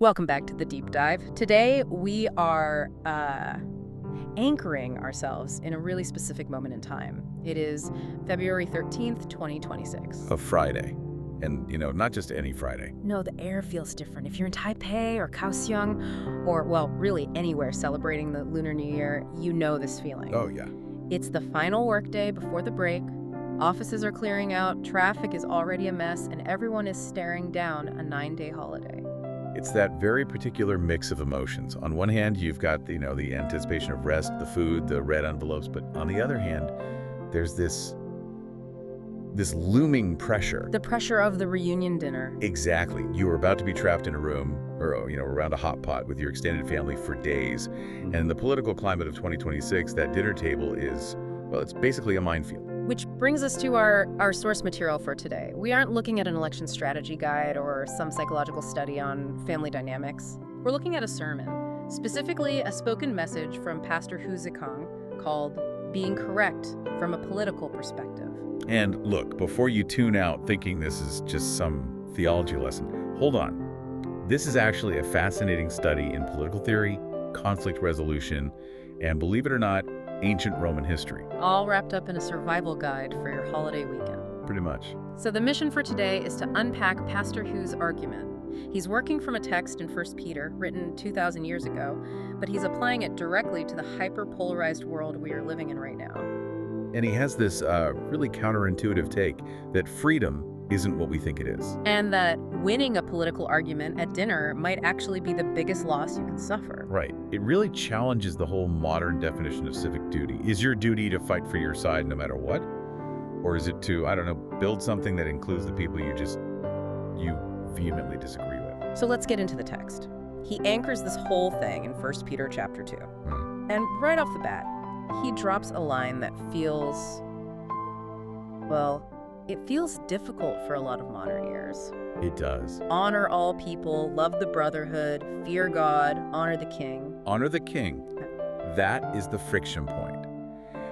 Welcome back to the deep dive. Today we are anchoring ourselves in a really specific moment in time. It is February 13th, 2026. A Friday. And, not just any Friday. No, the air feels different. If you're in Taipei or Kaohsiung or, well, really anywhere celebrating the Lunar New Year, you know this feeling. Oh, yeah. It's the final workday before the break. Offices are clearing out, traffic is already a mess, and everyone is staring down a 9-day holiday. It's that very particular mix of emotions. On one hand, you've got, the anticipation of rest, the food, the red envelopes, but on the other hand, there's this looming pressure. The pressure of the reunion dinner. Exactly. You are about to be trapped in a room or, around a hot pot with your extended family for days. And in the political climate of 2026, that dinner table is, well, it's basically a minefield. Which brings us to our source material for today. We aren't looking at an election strategy guide or some psychological study on family dynamics. We're looking at a sermon, specifically a spoken message from Pastor Hu Zikang called Being Correct from a Political Perspective. And look, before you tune out thinking this is just some theology lesson, hold on. This is actually a fascinating study in political theory, conflict resolution, and believe it or not, ancient Roman history. All wrapped up in a survival guide for your holiday weekend. Pretty much. So the mission for today is to unpack Pastor Hu's argument. He's working from a text in 1 Peter, written 2,000 years ago, but he's applying it directly to the hyper-polarized world we are living in right now. And he has this really counterintuitive take that freedom isn't what we think it is. And that winning a political argument at dinner might actually be the biggest loss you can suffer. Right. It really challenges the whole modern definition of civic duty. Is your duty to fight for your side no matter what? Or is it to, build something that includes the people you vehemently disagree with? So let's get into the text. He anchors this whole thing in 1 Peter chapter 2. And right off the bat, he drops a line that feels, well, it feels difficult for a lot of modern ears. It does. Honor all people, love the brotherhood, fear God, honor the king. Honor the king. That is the friction point.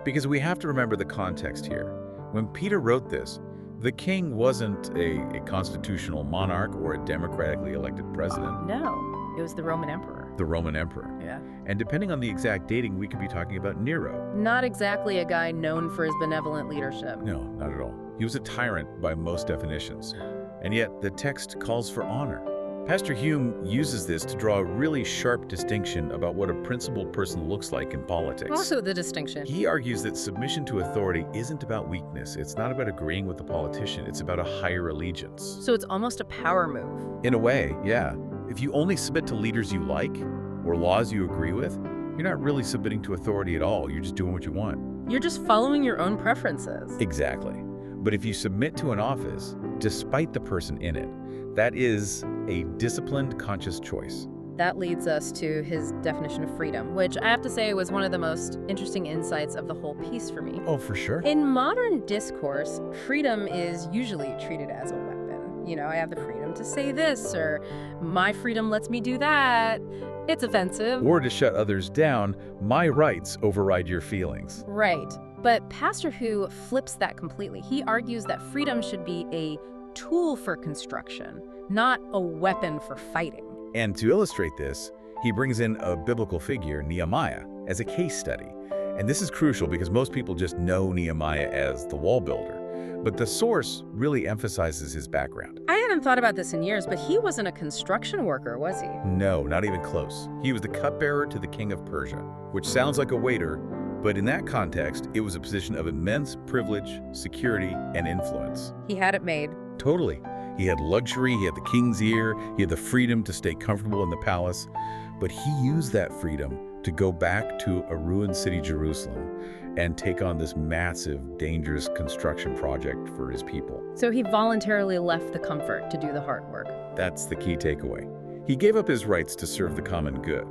Because we have to remember the context here. When Peter wrote this, the king wasn't a constitutional monarch or a democratically elected president. No, it was the Roman emperor. The Roman emperor. Yeah. And depending on the exact dating, we could be talking about Nero. Not exactly a guy known for his benevolent leadership. No, not at all. He was a tyrant by most definitions. And yet, the text calls for honor. Pastor Hume uses this to draw a really sharp distinction about what a principled person looks like in politics. Also the distinction. He argues that submission to authority isn't about weakness. It's not about agreeing with the politician. It's about a higher allegiance. So it's almost a power move. In a way, yeah. If you only submit to leaders you like or laws you agree with, you're not really submitting to authority at all. You're just doing what you want. You're just following your own preferences. Exactly. But if you submit to an office, despite the person in it, that is a disciplined, conscious choice. That leads us to his definition of freedom, which I have to say was one of the most interesting insights of the whole piece for me. Oh, for sure. In modern discourse, freedom is usually treated as a weapon. I have the freedom to say this, or my freedom lets me do that. It's offensive. Or to shut others down, my rights override your feelings. Right. But Pastor Hu flips that completely. He argues that freedom should be a tool for construction, not a weapon for fighting. And to illustrate this, he brings in a biblical figure, Nehemiah, as a case study. And this is crucial because most people just know Nehemiah as the wall builder. But the source really emphasizes his background. I haven't thought about this in years, but he wasn't a construction worker, was he? No, not even close. He was the cupbearer to the king of Persia, which sounds like a waiter, but in that context, it was a position of immense privilege, security, and influence. He had it made. Totally. He had luxury, he had the king's ear, he had the freedom to stay comfortable in the palace, but he used that freedom to go back to a ruined city, Jerusalem, and take on this massive, dangerous construction project for his people. So he voluntarily left the comfort to do the hard work. That's the key takeaway. He gave up his rights to serve the common good.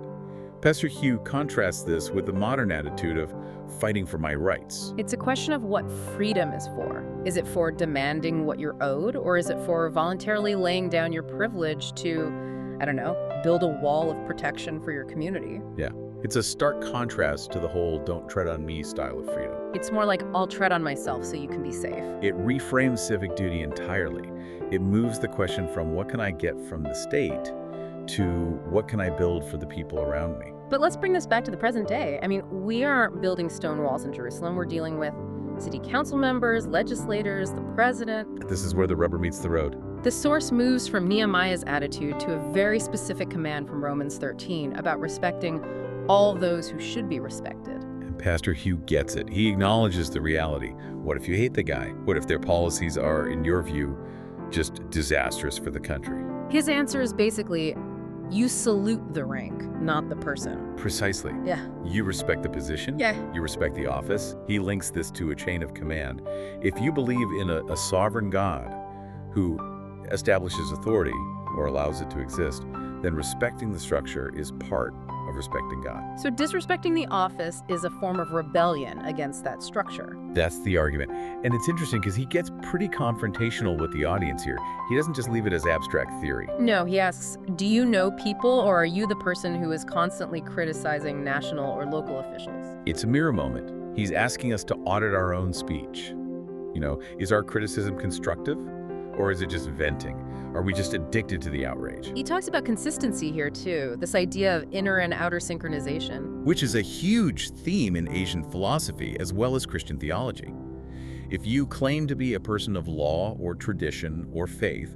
Pastor Hu contrasts this with the modern attitude of fighting for my rights. It's a question of what freedom is for. Is it for demanding what you're owed, or is it for voluntarily laying down your privilege to, build a wall of protection for your community? Yeah. It's a stark contrast to the whole don't tread on me style of freedom. It's more like I'll tread on myself so you can be safe. It reframes civic duty entirely. It moves the question from what can I get from the state to what can I build for the people around me. But let's bring this back to the present day. I mean, we aren't building stone walls in Jerusalem. We're dealing with city council members, legislators, the president. This is where the rubber meets the road. The source moves from Nehemiah's attitude to a very specific command from Romans 13 about respecting all those who should be respected. And Pastor Hugh gets it. He acknowledges the reality. What if you hate the guy? What if their policies are, in your view, just disastrous for the country? His answer is basically, you salute the rank, not the person. Precisely. Yeah. You respect the position. Yeah. You respect the office. He links this to a chain of command. If you believe in a sovereign God who establishes authority or allows it to exist, then respecting the structure is part of respecting God. So disrespecting the office is a form of rebellion against that structure. That's the argument. And it's interesting because he gets pretty confrontational with the audience here. He doesn't just leave it as abstract theory. No, he asks, do you know people, or are you the person who is constantly criticizing national or local officials? It's a mirror moment. He's asking us to audit our own speech. You know, is our criticism constructive, or is it just venting? Are we just addicted to the outrage? He talks about consistency here, too, this idea of inner and outer synchronization. Which is a huge theme in Asian philosophy as well as Christian theology. If you claim to be a person of law or tradition or faith,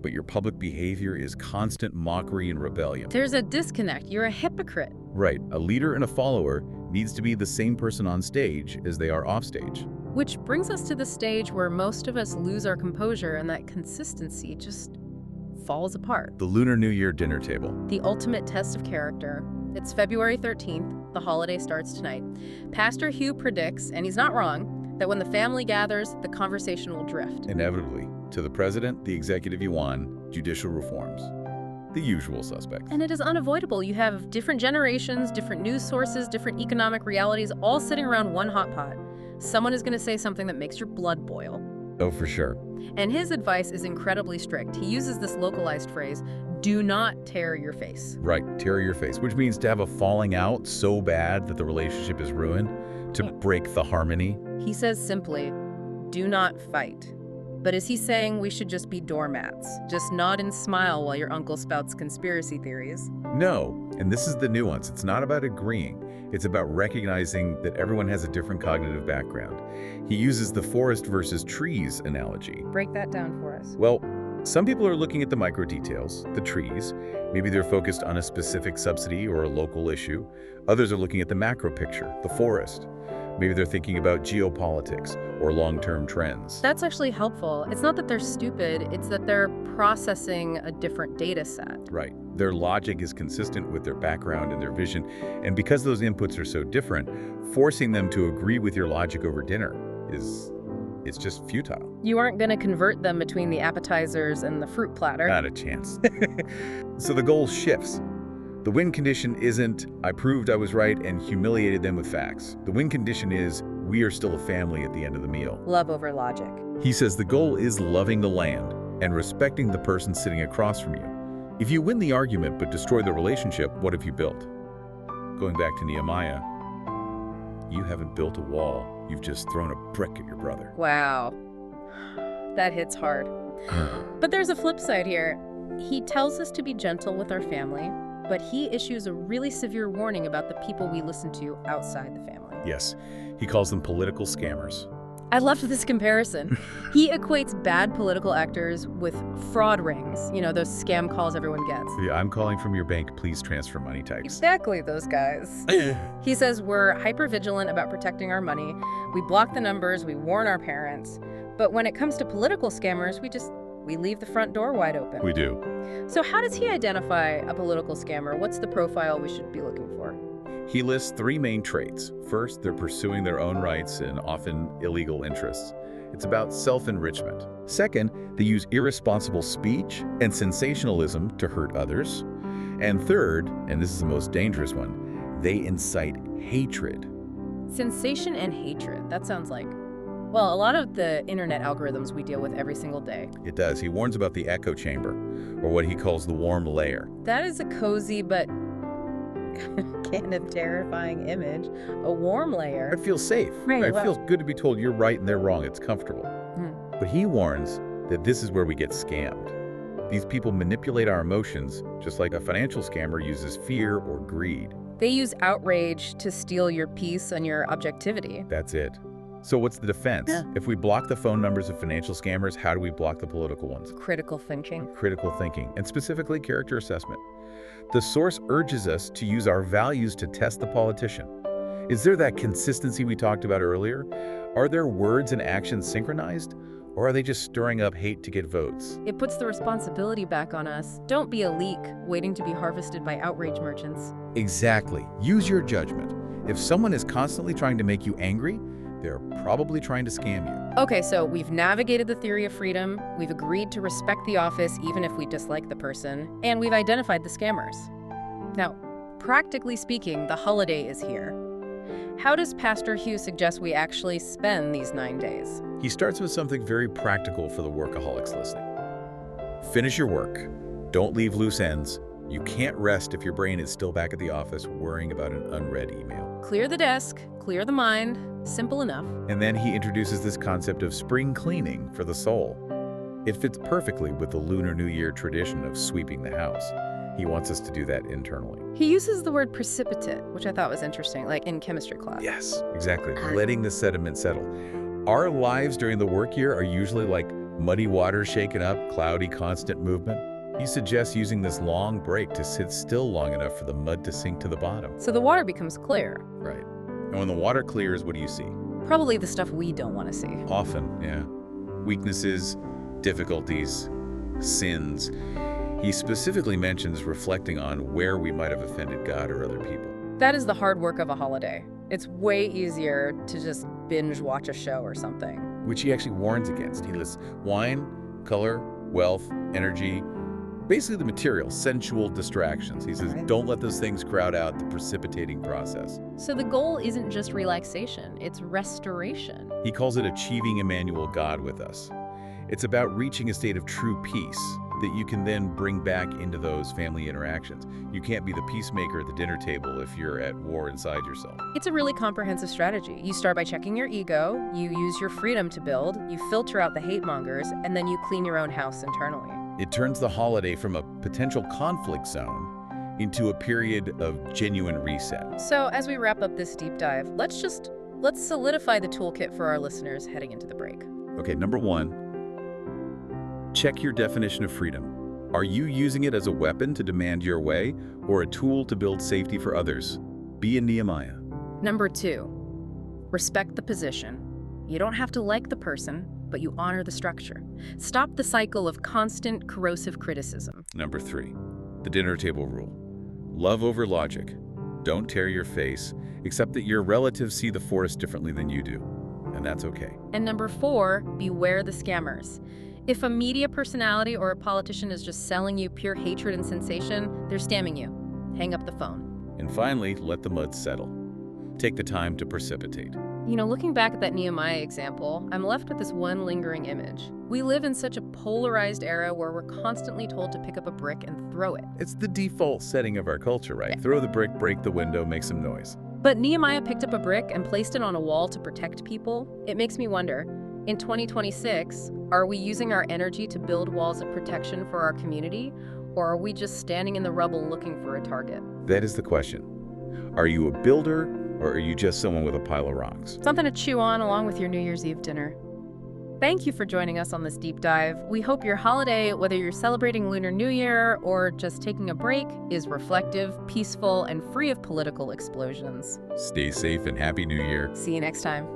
but your public behavior is constant mockery and rebellion. There's a disconnect. You're a hypocrite. Right. A leader and a follower needs to be the same person on stage as they are off stage. Which brings us to the stage where most of us lose our composure and that consistency just falls apart. The Lunar New Year dinner table. The ultimate test of character. It's February 13th. The holiday starts tonight. Pastor Hugh predicts, and he's not wrong, that when the family gathers, the conversation will drift. Inevitably. To the president, the executive yuan, judicial reforms. The usual suspects. And it is unavoidable. You have different generations, different news sources, different economic realities, all sitting around one hot pot. Someone is going to say something that makes your blood boil. Oh, for sure. And his advice is incredibly strict. He uses this localized phrase, do not tear your face. Right, tear your face, which means to have a falling out so bad that the relationship is ruined, to break the harmony. He says simply, do not fight. But is he saying we should just be doormats? Just nod and smile while your uncle spouts conspiracy theories? No, and this is the nuance. It's not about agreeing. It's about recognizing that everyone has a different cognitive background. He uses the forest versus trees analogy. Break that down for us. Well, some people are looking at the micro details, the trees. Maybe they're focused on a specific subsidy or a local issue. Others are looking at the macro picture, the forest. Maybe they're thinking about geopolitics or long-term trends. That's actually helpful. It's not that they're stupid, it's that they're processing a different data set. Right. Their logic is consistent with their background and their vision. And because those inputs are so different, forcing them to agree with your logic over dinner it's just futile. You aren't going to convert them between the appetizers and the fruit platter. Not a chance. So the goal shifts. The win condition isn't, I proved I was right and humiliated them with facts. The win condition is, we are still a family at the end of the meal. Love over logic. He says the goal is loving the land and respecting the person sitting across from you. If you win the argument but destroy the relationship, what have you built? Going back to Nehemiah, you haven't built a wall. You've just thrown a brick at your brother. Wow. That hits hard. But there's a flip side here. He tells us to be gentle with our family, but he issues a really severe warning about the people we listen to outside the family. Yes, he calls them political scammers. I loved this comparison. He equates bad political actors with fraud rings, you know, those scam calls everyone gets. Yeah, I'm calling from your bank, please transfer money types. Exactly, those guys. He says we're hyper-vigilant about protecting our money. We block the numbers, we warn our parents. But when it comes to political scammers, we leave the front door wide open. We do. So how does he identify a political scammer? What's the profile we should be looking for? He lists three main traits. First, they're pursuing their own rights and often illegal interests. It's about self-enrichment. Second, they use irresponsible speech and sensationalism to hurt others. And third, and this is the most dangerous one, they incite hatred. Sensation and hatred. That sounds like, well, a lot of the internet algorithms we deal with every single day. It does. He warns about the echo chamber, or what he calls the warm layer. That is a cozy but kind of terrifying image. A warm layer. It feels safe. Right, It well, feels good to be told you're right and they're wrong. It's comfortable. But he warns that this is where we get scammed. These people manipulate our emotions, just like a financial scammer uses fear or greed. They use outrage to steal your peace and your objectivity. That's it. So what's the defense? Yeah. If we block the phone numbers of financial scammers, how do we block the political ones? Critical thinking. Critical thinking, and specifically character assessment. The source urges us to use our values to test the politician. Is there that consistency we talked about earlier? Are their words and actions synchronized? Or are they just stirring up hate to get votes? It puts the responsibility back on us. Don't be a leek waiting to be harvested by outrage merchants. Exactly. Use your judgment. If someone is constantly trying to make you angry, they're probably trying to scam you. Okay, so we've navigated the theory of freedom, we've agreed to respect the office even if we dislike the person, and we've identified the scammers. Now, practically speaking, the holiday is here. How does Pastor Hugh suggest we actually spend these 9 days? He starts with something very practical for the workaholics listening. Finish your work. Don't leave loose ends. You can't rest if your brain is still back at the office worrying about an unread email. Clear the desk, clear the mind, simple enough. And then he introduces this concept of spring cleaning for the soul. It fits perfectly with the Lunar New Year tradition of sweeping the house. He wants us to do that internally. He uses the word precipitate, which I thought was interesting, like in chemistry class. Yes, exactly. Letting the sediment settle. Our lives during the work year are usually like muddy water shaken up, cloudy, constant movement. He suggests using this long break to sit still long enough for the mud to sink to the bottom. So the water becomes clear. Right. And when the water clears, what do you see? Probably the stuff we don't want to see. Often, yeah. Weaknesses, difficulties, sins. He specifically mentions reflecting on where we might have offended God or other people. That is the hard work of a holiday. It's way easier to just binge watch a show or something. Which he actually warns against. He lists wine, color, wealth, energy, basically the material, sensual distractions. He says, don't let those things crowd out the precipitating process. So the goal isn't just relaxation, it's restoration. He calls it achieving Emmanuel, God with us. It's about reaching a state of true peace that you can then bring back into those family interactions. You can't be the peacemaker at the dinner table if you're at war inside yourself. It's a really comprehensive strategy. You start by checking your ego, you use your freedom to build, you filter out the hate mongers, and then you clean your own house internally. It turns the holiday from a potential conflict zone into a period of genuine reset. So as we wrap up this deep dive, let's solidify the toolkit for our listeners heading into the break. Okay, number one, check your definition of freedom. Are you using it as a weapon to demand your way or a tool to build safety for others? Be a Nehemiah. Number two, respect the position. You don't have to like the person, but you honor the structure. Stop the cycle of constant corrosive criticism. Number three, the dinner table rule. Love over logic. Don't tear your face, except that your relatives see the forest differently than you do, and that's okay. And number four, beware the scammers. If a media personality or a politician is just selling you pure hatred and sensation, they're scamming you. Hang up the phone. And finally, let the mud settle. Take the time to precipitate. You know, looking back at that Nehemiah example, I'm left with this one lingering image. We live in such a polarized era where we're constantly told to pick up a brick and throw it. It's the default setting of our culture, right? Yeah. Throw the brick, break the window, make some noise. But Nehemiah picked up a brick and placed it on a wall to protect people. It makes me wonder, in 2026, are we using our energy to build walls of protection for our community, or are we just standing in the rubble looking for a target? That is the question. Are you a builder, or are you just someone with a pile of rocks? Something to chew on along with your New Year's Eve dinner. Thank you for joining us on this deep dive. We hope your holiday, whether you're celebrating Lunar New Year or just taking a break, is reflective, peaceful, and free of political explosions. Stay safe and Happy New Year. See you next time.